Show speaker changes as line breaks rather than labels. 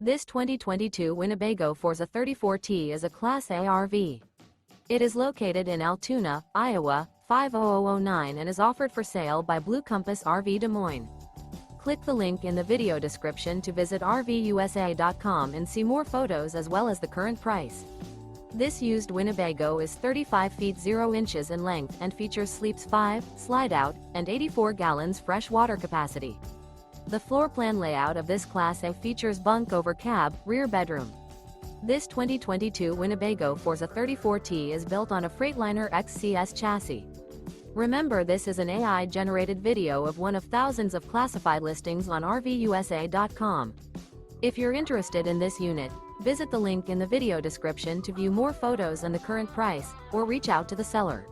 This 2022 Winnebago Forza 34T is a Class A RV. It is located in Altoona, Iowa, 50009 and is offered for sale by Blue Compass RV Des Moines. Click the link in the video description to visit RVUSA.com and see more photos as well as the current price. This used Winnebago is 35 feet 0 inches in length and features sleeps 5, Slideout, and 84 gallons fresh water capacity. The floor plan layout of this Class A features bunk over cab, rear bedroom. This 2022 Winnebago Forza 34T is built on a Freightliner XCS chassis. Remember, this is an AI-generated video of one of thousands of classified listings on RVUSA.com. If you're interested in this unit, visit the link in the video description to view more photos and the current price, or reach out to the seller.